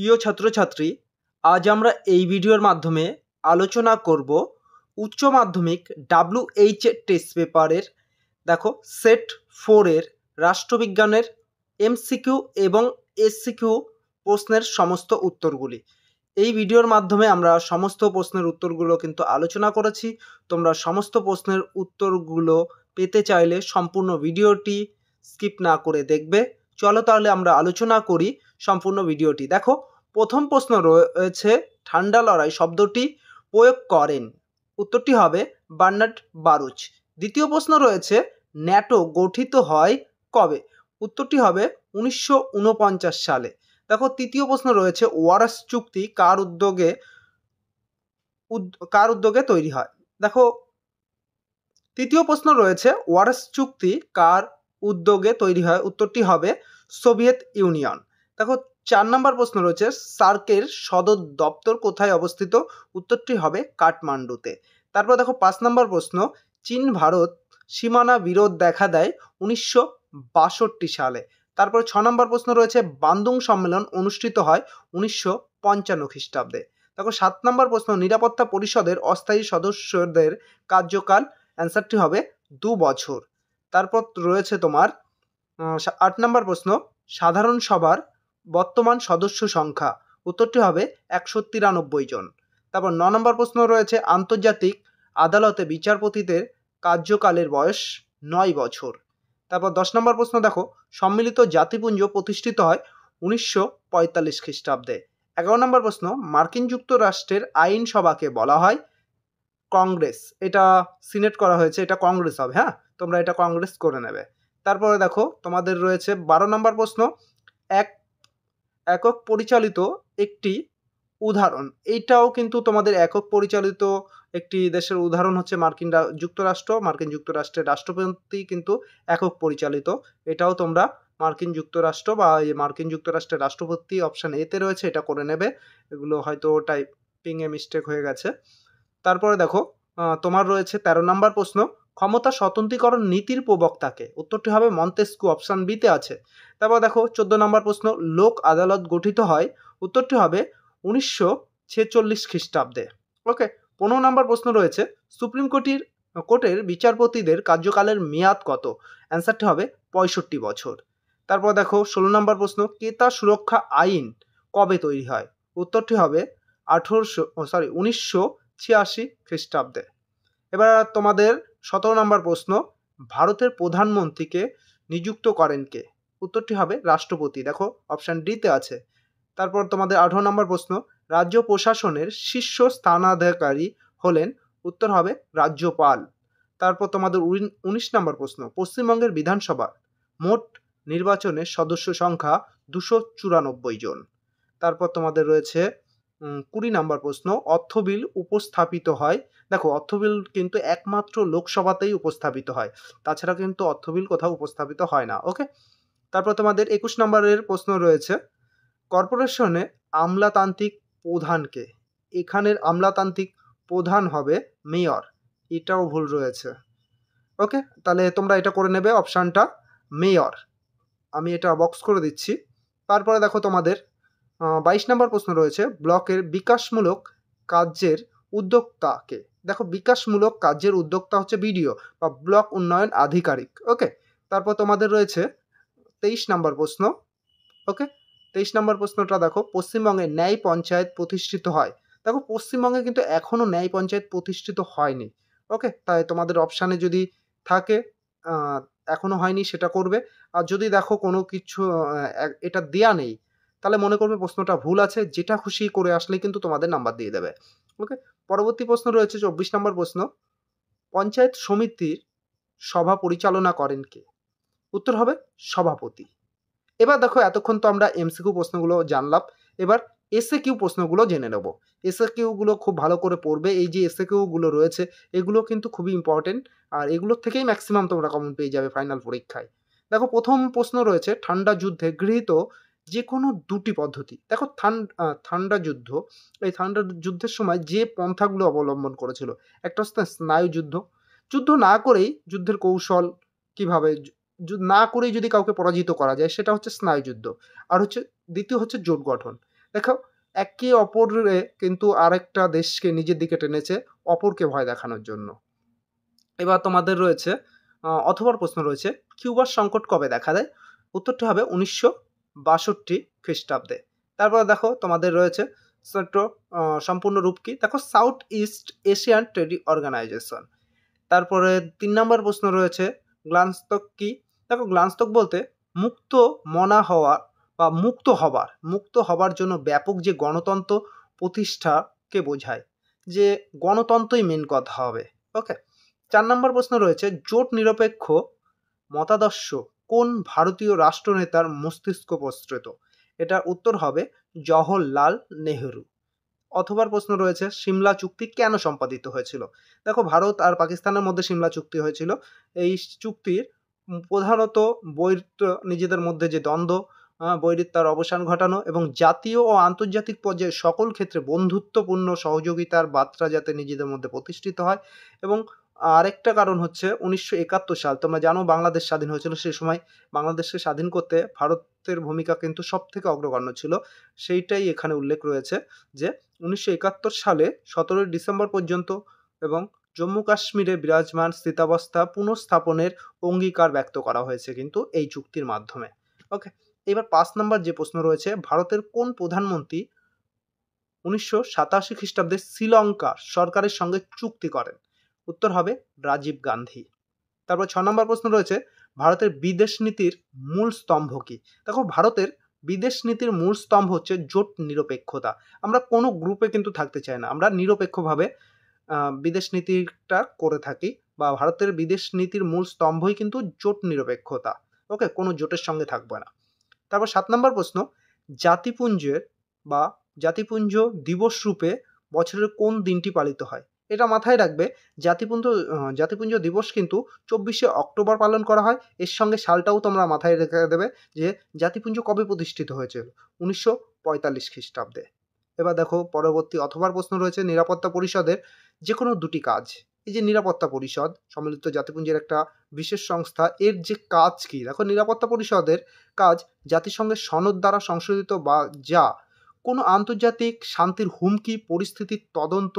প্রিয় ছাত্রছাত্রী, আজ আমরা এই ভিডিওর মাধ্যমে আলোচনা করব উচ্চ মাধ্যমিক WH টেস্ট পেপারের দেখো সেট 4 এর রাষ্ট্রবিজ্ঞানের MCQ এবং SCQ প্রশ্নের সমস্ত উত্তরগুলি। এই ভিডিওর মাধ্যমে আমরা সমস্ত প্রশ্নের উত্তরগুলো কিন্তু আলোচনা করেছি। তোমরা সমস্ত প্রশ্নের উত্তরগুলো পেতে চাইলে সম্পূর্ণ ভিডিওটি স্কিপ না করে দেখবে। চলো তাহলে আমরা আলোচনা করি সম্পূর্ণ ভিডিওটি। দেখো, প্রথম প্রশ্ন রয়েছে ঠান্ডা লড়াই শব্দটি প্রয়োগ করেন। উত্তরটি হবে বার্নার্ড বারুচ। দ্বিতীয় প্রশ্ন রয়েছে ন্যাটো গঠিত হয় কবে? উত্তরটি হবে 1949 সালে। দেখো, তৃতীয় প্রশ্ন রয়েছে ওয়ারস চুক্তি কার উদ্যোগে তৈরি হয়? দেখো, তৃতীয় প্রশ্ন রয়েছে ওয়ারস চুক্তি কার উদ্যোগে তৈরি হয়? উত্তরটি হবে সোভিয়েত ইউনিয়ন। দেখো, 4 নম্বর প্রশ্ন রয়েছে সার্কের সদর দপ্তর কোথায় অবস্থিত? উত্তরটি হবে কাঠমান্ডুতে। তারপর দেখো 5 নম্বর প্রশ্ন, চীন ভারত সীমানা বিরোধ দেখা দেয় 1962 সালে। তারপর 6 নম্বর প্রশ্ন রয়েছে বান্দুং সম্মেলন অনুষ্ঠিত হয় 1955 খ্রিস্টাব্দে। দেখো 7 নম্বর প্রশ্ন, নিরাপত্তা পরিষদের অস্থায়ী সদস্যদের কার্যকাল? অ্যান্সারটি হবে 2 বছর। তারপর রয়েছে তোমার 8 নম্বর প্রশ্ন, সাধারণ সভার বর্তমান সদস্য সংখ্যা? উত্তরটি হবে 193 জন। তারপর 9 নম্বর প্রশ্ন রয়েছে আন্তর্জাতিক আদালতে বিচারপতিদের কার্যকালের বয়স 9 বছর। তারপর 10 নম্বর প্রশ্ন দেখো, সম্মিলিত জাতিপুঞ্জ প্রতিষ্ঠিত হয় 1945 খ্রিস্টাব্দে। 11 নম্বর প্রশ্ন, মার্কিন যুক্তরাষ্ট্রের আইনসভাকে বলা হয় কংগ্রেস। এটা সিনেট করা হয়েছে, এটা কংগ্রেস হবে। হ্যাঁ, তোমরা এটা কংগ্রেস করে নেবে। তারপরে দেখো তোমাদের রয়েছে 12 নম্বর প্রশ্ন, একক পরিচালিত একটি উদাহরণ। এইটাও কিন্তু তোমাদের একক পরিচালিত একটি দেশের উদাহরণ হচ্ছে মার্কিন যুক্তরাষ্ট্র। মার্কিন যুক্তরাষ্ট্রের রাষ্ট্রপতি কিন্তু একক পরিচালিত। এটাও তোমরা মার্কিন যুক্তরাষ্ট্র বা মার্কিন যুক্তরাষ্ট্রের রাষ্ট্রপতি অপশান এতে রয়েছে, এটা করে নেবে। এগুলো হয়তো টাইপিংয়ে মিস্টেক হয়ে গেছে। তারপরে দেখো তোমার রয়েছে 13 নম্বর প্রশ্ন, ক্ষমতা স্বতন্ত্রীকরণ নীতির প্রবক্তাকে? উত্তরটি হবে মন্তেস্কু, অপশান বিতে আছে। তারপর দেখো 14 নম্বর প্রশ্ন, লোক আদালত গঠিত হয়? উত্তরটি হবে 1946 খ্রিস্টাব্দে। ওকে। 15 নম্বর প্রশ্ন রয়েছে সুপ্রিম কোর্টের বিচারপতিদের কার্যকালের মেয়াদ কত? অ্যান্সারটি হবে 65 বছর। তারপর দেখো 16 নম্বর প্রশ্ন, ক্রেতা সুরক্ষা আইন কবে তৈরি হয়? উত্তরটি হবে 1986 খ্রিস্টাব্দে। এবার তোমাদের 17 নম্বর প্রশ্ন, ভারতের প্রধানমন্ত্রীকে নিযুক্ত করেন কে? উত্তরটি হবে রাষ্ট্রপতি। দেখো অপশান ডিতে আছে। তারপর তোমাদের 18 নম্বর প্রশ্ন, রাজ্য প্রশাসনের শীর্ষ স্থানাধিকারী হলেন? উত্তর হবে রাজ্যপাল। তারপর তোমাদের 19 নম্বর প্রশ্ন, পশ্চিমবঙ্গের বিধানসভা মোট নির্বাচনের সদস্য সংখ্যা 294 জন। তারপর তোমাদের রয়েছে 20 নম্বর প্রশ্ন, অর্থ বিল উপস্থাপিত হয়? দেখো, অর্থ বিল কিন্তু একমাত্র লোকসভাতেই উপস্থাপিত হয়, তাছাড়া কিন্তু অর্থ বিল কোথাও উপস্থাপিত হয় না। ওকে। তারপর তোমাদের 21 নম্বরের প্রশ্ন রয়েছে কর্পোরেশনে আমলাতান্ত্রিক প্রধানকে? এখানের আমলাতান্ত্রিক প্রধান হবে মেয়র। এটাও ভুল রয়েছে। ওকে, তাহলে তোমরা এটা করে নেবে অপশানটা মেয়র। আমি এটা বক্স করে দিচ্ছি। তারপরে দেখো তোমাদের 22 নম্বর প্রশ্ন রয়েছে ব্লকের বিকাশমূলক কার্যের উদ্যোক্তাকে? দেখো, বিকাশমূলক কার্যের উদ্যোক্তা হচ্ছে বিডিও বা ব্লক উন্নয়ন আধিকারিক। ওকে। তারপর তোমাদের রয়েছে 23 নম্বর প্রশ্ন। ওকে, 23 নম্বর প্রশ্নটা দেখো, পশ্চিমবঙ্গে ন্যায় পঞ্চায়েত প্রতিষ্ঠিত হয়? দেখো, পশ্চিমবঙ্গে কিন্তু এখনও ন্যায় পঞ্চায়েত প্রতিষ্ঠিত হয়নি। ওকে, তাই তোমাদের অপশানে যদি থাকে এখনও হয়নি সেটা করবে। আর যদি দেখো কোনো কিছু এটা দেয়া নেই, তাহলে মনে করবে প্রশ্নটা ভুল আছে, যেটা খুশি করে আসলে কিন্তু তোমাদের নাম্বার দিয়ে দেবে। ওকে। পরবর্তী প্রশ্ন রয়েছে 24 নম্বর প্রশ্ন, পঞ্চায়েত সমিতির সভা পরিচালনা করেন কে? উত্তর হবে সভাপতি। এবার দেখো, এতক্ষণ তো আমরা MCQ প্রশ্নগুলো জানলাম, এবার SAQ প্রশ্নগুলো জেনে নেব। SAQগুলো খুব ভালো করে পড়বে। এই যে SAQগুলো রয়েছে এগুলো কিন্তু খুবই ইম্পর্টেন্ট, আর এগুলোর থেকেই ম্যাক্সিমাম তোমরা কমন পেয়ে যাবে ফাইনাল পরীক্ষায়। দেখো, প্রথম প্রশ্ন রয়েছে ঠান্ডা যুদ্ধে গৃহীত যে কোনো দুটি পদ্ধতি। দেখো, ঠান্ডা যুদ্ধ, এই ঠান্ডা যুদ্ধের সময় যে পন্থাগুলো অবলম্বন করেছিল, একটা হচ্ছে স্নায়ু যুদ্ধ, যুদ্ধ না করেই যুদ্ধের কৌশল কিভাবে না করেই যদি কাউকে পরাজিত করা যায়, সেটা হচ্ছে স্নায়ুযুদ্ধ। আর দ্বিতীয় হচ্ছে জোট গঠন। দেখো, একে অপরে কিন্তু আরেকটা দেশকে নিজের দিকে টেনেছে অপরকে ভয় দেখানোর জন্য। এবার তোমাদের রয়েছে অথবার প্রশ্ন রয়েছে, কিউবার সংকট কবে দেখা দেয়? উত্তরটি হবে 1962 খ্রিস্টাব্দে। তারপরে দেখো তোমাদের রয়েছে ছোট্ট সম্পূর্ণ রূপ কি? দেখো, South East Asian trade organisation. তারপরে ৩ নম্বর প্রশ্ন রয়েছে, গ্লান্সতক কি? দেখো, গ্লান্সতক বলতে মুক্ত মনা হওয়া বা মুক্ত হবার জন্য ব্যাপক যে গণতন্ত্র প্রতিষ্ঠাকে বোঝায়, যে গণতন্ত্রই মেন কথা হবে। ওকে। ৪ নম্বর প্রশ্ন রয়েছে, জোট নিরপেক্ষ মতাদর্শ কোন ভারতীয় রাষ্ট্রনেতার মস্তিষ্ক প্রসৃত? এটার উত্তর হবে জওহরলাল নেহেরু। অথবার প্রশ্ন রয়েছে, সিমলা চুক্তি কেন সম্পাদিত হয়েছিল? দেখো, ভারত আর পাকিস্তানের মধ্যে সিমলা চুক্তি হয়েছিল। এই চুক্তির প্রধানত নিজেদের মধ্যে যে দ্বন্দ্ব, বৈরিতার অবসান ঘটানো এবং জাতীয় ও আন্তর্জাতিক পর্যায়ে সকল ক্ষেত্রে বন্ধুত্বপূর্ণ সহযোগিতার বার্তা যাতে নিজেদের মধ্যে প্রতিষ্ঠিত হয়। এবং আরেকটা কারণ হচ্ছে 1971 সাল, তোমরা জানো বাংলাদেশ স্বাধীন হয়েছিল, সে সময় বাংলাদেশকে স্বাধীন করতে ভারতের ভূমিকা কিন্তু সব থেকে অগ্রগণ্য ছিল। সেইটাই এখানে উল্লেখ রয়েছে যে 1971 সালে 17 ডিসেম্বর পর্যন্ত এবং জম্মু কাশ্মীরে বিরাজমান স্থিতাবস্থা পুনঃস্থাপনের অঙ্গীকার ব্যক্ত করা হয়েছে কিন্তু এই চুক্তির মাধ্যমে। ওকে। এবার 5 নম্বর যে প্রশ্ন রয়েছে, ভারতের কোন প্রধানমন্ত্রী 1987 খ্রিস্টাব্দে শ্রীলঙ্কা সরকারের সঙ্গে চুক্তি করেন? উত্তর হবে রাজীব গান্ধী। তারপর 6 নম্বর প্রশ্ন রয়েছে, ভারতের বিদেশ নীতির মূল স্তম্ভ কি? দেখো, ভারতের বিদেশ নীতির মূল স্তম্ভ হচ্ছে জোট নিরপেক্ষতা। আমরা কোনো গ্রুপে কিন্তু থাকতে চাই না, আমরা নিরপেক্ষভাবে বিদেশ নীতিটা করে থাকি, বা ভারতের বিদেশ নীতির মূল স্তম্ভই কিন্তু জোট নিরপেক্ষতা। ওকে, কোনো জোটের সঙ্গে থাকবে না। তারপর 7 নম্বর প্রশ্ন, জাতিপুঞ্জের বা জাতিপুঞ্জ দিবস রূপে বছরের কোন দিনটি পালিত হয়? এটা মাথায় রাখবে, জাতিপুঞ্জ দিবস কিন্তু 24শে অক্টোবর পালন করা হয়। এর সঙ্গে সালটাও তোমরা মাথায় রেখে দেবে যে জাতিপুঞ্জ কবে প্রতিষ্ঠিত হয়েছিল, 1945 খ্রিস্টাব্দে। এবার দেখো, পরবর্তী অথবার প্রশ্ন রয়েছে, নিরাপত্তা পরিষদের যে কোনো দুটি কাজ। এই যে নিরাপত্তা পরিষদ সম্মিলিত জাতিপুঞ্জের একটা বিশেষ সংস্থা, এর যে কাজ কি? দেখো, নিরাপত্তা পরিষদের কাজ জাতিসংঘের সনদ দ্বারা সংশোধিত বা যা কোনো আন্তর্জাতিক শান্তির হুমকি পরিস্থিতির তদন্ত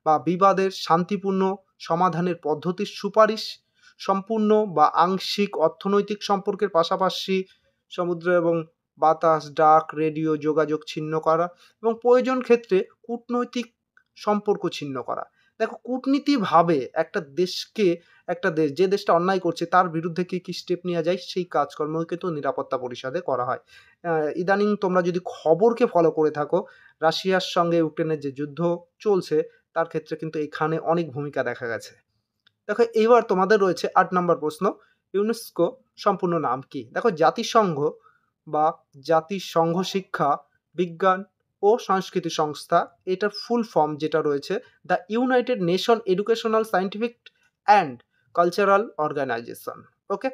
বা বিবাদের শান্তিপূর্ণ সমাধানের পদ্ধতির সুপারিশ, সম্পূর্ণ বা আংশিক অর্থনৈতিক সম্পর্কের পাশাপাশি সমুদ্র এবং বাতাস, ডাক, রেডিও যোগাযোগ ছিন্ন করা এবং প্রয়োজন ক্ষেত্রে কূটনৈতিক সম্পর্ক ছিন্ন করা। দেখো, কূটনীতিভাবে একটা দেশ যে দেশটা অন্যায় করছে তার বিরুদ্ধে কী স্টেপ নেওয়া যায়, সেই কাজকর্ম কিন্তু নিরাপত্তা পরিষদে করা হয়। ইদানিং তোমরা যদি খবরকে ফলো করে থাকো, রাশিয়ার সঙ্গে ইউক্রেনের যে যুদ্ধ চলছে তার ক্ষেত্রে কিন্তু এখানে অনেক ভূমিকা দেখা গেছে। দেখো, এইবার তোমাদের রয়েছে 8 নম্বর প্রশ্ন, ইউনেস্কো সম্পূর্ণ নাম কি? দেখো, জাতিসংঘ বা জাতিসংঘ শিক্ষা, বিজ্ঞান ও সংস্কৃতি সংস্থা, এটার ফুল ফর্ম যেটা রয়েছে the United Nation Educational Scientific and Cultural Organization. Okay.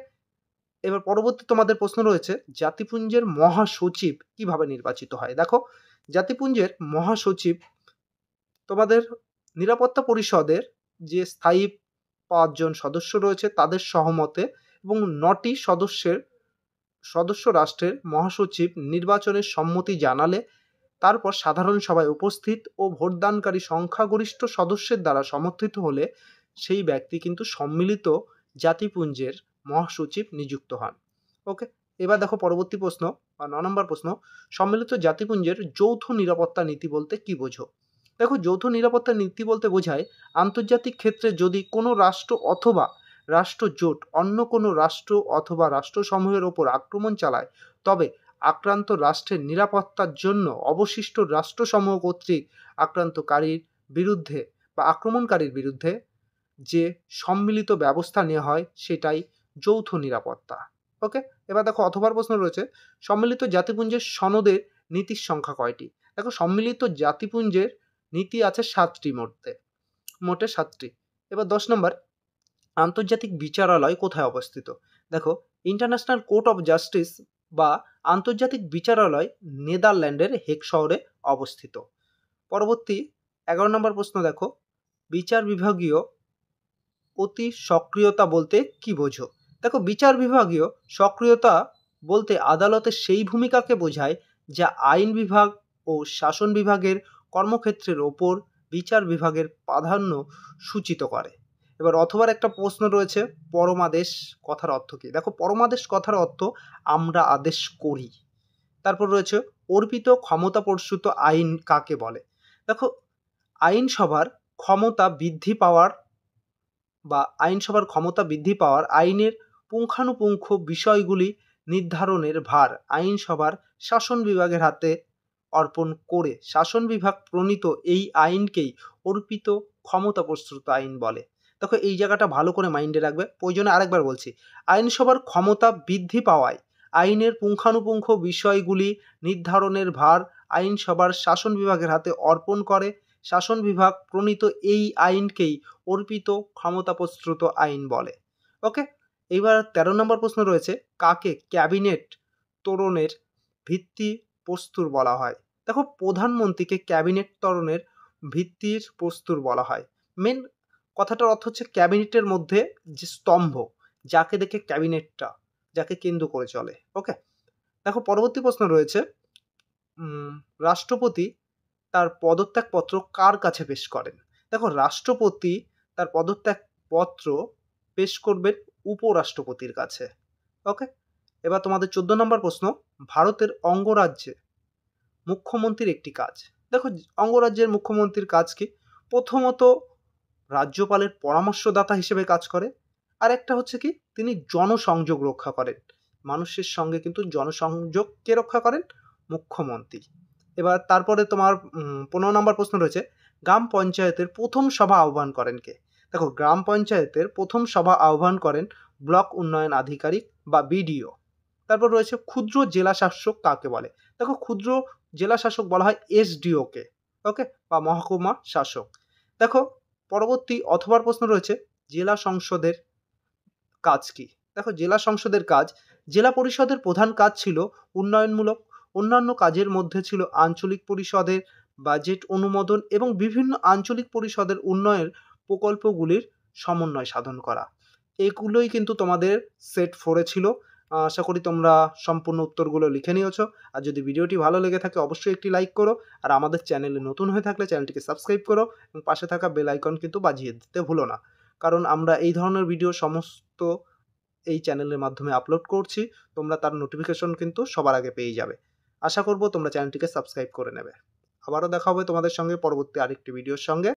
এবার পরবর্তী তোমাদের প্রশ্ন রয়েছে, জাতিপুঞ্জের মহাসচিব কিভাবে নির্বাচিত হয়? দেখো, জাতিপুঞ্জের মহাসচিব তোমাদের নিরাপত্তা পরিষদের যে স্থায়ী 5 জন সদস্য রয়েছে তাদের সহমতে এবং 9টি সদস্য রাষ্ট্রের মহাসচিব নির্বাচনের সম্মতি জানালে তারপর সাধারণ সভায় উপস্থিত ও ভোটদানকারী সংখ্যাগরিষ্ঠ সদস্যের দ্বারা সমর্থিত হলে সেই ব্যক্তি কিন্তু সম্মিলিত জাতিপুঞ্জের মহাসচিব নিযুক্ত হন। ওকে। এবার দেখো, পরবর্তী প্রশ্ন বা 9 নম্বর প্রশ্ন, সম্মিলিত জাতিপুঞ্জের যৌথ নিরাপত্তা নীতি বলতে কি বোঝো? দেখো, যৌথ নিরাপত্তা নীতি বলতে বোঝায় আন্তর্জাতিক ক্ষেত্রে যদি কোনো রাষ্ট্র অথবা রাষ্ট্রজোট অন্য কোনো রাষ্ট্র অথবা রাষ্ট্রসমূহের ওপর আক্রমণ চালায়, তবে আক্রান্ত রাষ্ট্রের নিরাপত্তার জন্য অবশিষ্ট রাষ্ট্রসমূহ কর্তৃক আক্রান্তকারীর বিরুদ্ধে বা আক্রমণকারীর বিরুদ্ধে যে সম্মিলিত ব্যবস্থা নেওয়া হয় সেটাই যৌথ নিরাপত্তা। ওকে। এবার দেখো, অথবার প্রশ্ন রয়েছে, সম্মিলিত জাতিপুঞ্জের সনদের নীতির সংখ্যা কয়টি? দেখো, সম্মিলিত জাতিপুঞ্জের নীতি আছে 7টি, মোটে 7টি। এবার 10 নম্বর, আন্তর্জাতিক বিচারালয় কোথায় অবস্থিত? দেখো, ইন্টারন্যাশনাল কোর্ট অফ জাস্টিস বা আন্তর্জাতিক বিচারালয় নেদারল্যান্ডের হেগ শহরে অবস্থিত। পরবর্তী 11 নম্বর প্রশ্ন দেখো, বিচার বিভাগীয় অতি সক্রিয়তা বলতে কি বোঝো? দেখো, বিচার বিভাগীয় সক্রিয়তা বলতে আদালতের সেই ভূমিকাকে বোঝায় যা আইন বিভাগ ও শাসন বিভাগের কর্মক্ষেত্রের ওপর বিচার বিভাগের প্রাধান্য সূচিত করে। এবার অথবার একটা প্রশ্ন রয়েছে, পরমাদেশ কথার অর্থ কী? দেখো, পরমাদেশ কথার অর্থ আমরা আদেশ করি। তারপর রয়েছে অর্পিত ক্ষমতাপ্রসূত আইন কাকে বলে? দেখো, আইনসভার ক্ষমতা বৃদ্ধি পাওয়ার আইনের পুঙ্খানুপুঙ্খ বিষয়গুলি নির্ধারণের ভার আইনসভার শাসন বিভাগের হাতে অর্পণ করে শাসন বিভাগ প্রণীত এই আইনকেই অর্পিত ক্ষমতাপ্রসূত আইন বলে। দেখো, এই জায়গাটা ভালো করে মাইন্ডে রাখবে, প্রয়োজনে আরেকবার বলছি। আইনসভার ক্ষমতা বৃদ্ধি পাওয়ায় আইনের পুঙ্খানুপুঙ্খ বিষয়গুলি নির্ধারণের ভার আইনসভার শাসন বিভাগের হাতে অর্পণ করে শাসন বিভাগ প্রণীত এই আইনকেই অর্পিত ক্ষমতাপ্রসূত আইন বলে। ওকে, এইবার 13 নম্বর প্রশ্ন রয়েছে, কাকে ক্যাবিনেট তোরণের ভিত্তি প্রস্তর বলা হয়? দেখো, প্রধানমন্ত্রীকে ক্যাবিনেট তোরণের ভিত্তির প্রস্তর বলা হয়। মেন কথাটার অর্থ হচ্ছে ক্যাবিনেটের মধ্যে যে স্তম্ভ, যাকে দেখে ক্যাবিনেটটা যাকে কেন্দ্র করে চলে। ওকে, দেখো পরবর্তী প্রশ্ন রয়েছে, রাষ্ট্রপতি তার পদত্যাগপত্র কার কাছে পেশ করেন? দেখো, রাষ্ট্রপতি তার পদত্যাগপত্র পেশ করবেন উপরাষ্ট্রপতির কাছে। ওকে, এবার তোমাদের 14 নম্বর প্রশ্ন, ভারতের অঙ্গরাজ্যে মুখ্যমন্ত্রীর একটি কাজ। দেখো, অঙ্গরাজ্যের মুখ্যমন্ত্রীর কাজ কি? প্রথমত রাজ্যপালের পরামর্শদাতা হিসেবে কাজ করে, আর একটা হচ্ছে কি, তিনি জনসংযোগ রক্ষা করেন। মানুষের সঙ্গে কিন্তু জনসংযোগ কে রক্ষা করেন? মুখ্যমন্ত্রী। এবার তারপরে তোমার 15 নম্বর প্রশ্ন রয়েছে, গ্রাম পঞ্চায়েতের প্রথম সভা আহ্বান করেন কে? দেখো, গ্রাম পঞ্চায়েতের প্রথম সভা আহ্বান করেন ব্লক উন্নয়ন আধিকারিক বা বিডিও। তারপর রয়েছে, ক্ষুদ্র জেলা শাসক কাকে বলে? দেখো, ক্ষুদ্র জেলা শাসক বলা হয় এসডিওকে। ওকে, বা মহকুমা শাসক। দেখো, পরবর্তী অথবার প্রশ্ন রয়েছে, জেলা সংসদের কাজ কি? দেখো, জেলা সংসদের কাজ, জেলা পরিষদের প্রধান কাজ ছিল উন্নয়নমূলক। অন্যান্য কাজের মধ্যে ছিল আঞ্চলিক পরিষদের বাজেট অনুমোদন এবং বিভিন্ন আঞ্চলিক পরিষদের উন্নয়ন প্রকল্পগুলির সমন্বয় সাধন করা। এগুলোই কিন্তু তোমাদের সেট 4-এ ছিল। আশা করি তোমরা সম্পূর্ণ উত্তরগুলো লিখে নিয়েছো। আর যদি ভিডিওটি ভালো লেগে থাকে অবশ্যই একটি লাইক করো, আর আমাদের চ্যানেলে নতুন হয়ে থাকলে চ্যানেলটিকে সাবস্ক্রাইব করো এবং পাশে থাকা বেল আইকন কিন্তু বাজিয়ে দিতে ভুলো না, কারণ আমরা এই ধরনের ভিডিও সমস্ত এই চ্যানেলের মাধ্যমে আপলোড করছি। তোমরা তার নোটিফিকেশন কিন্তু সবার আগে পেয়ে যাবে। আশা করব তোমরা চ্যানেলটিকে সাবস্ক্রাইব করে নেবে। আবারও দেখা হবে তোমাদের সঙ্গে পরবর্তী আরেকটি ভিডিওর সঙ্গে।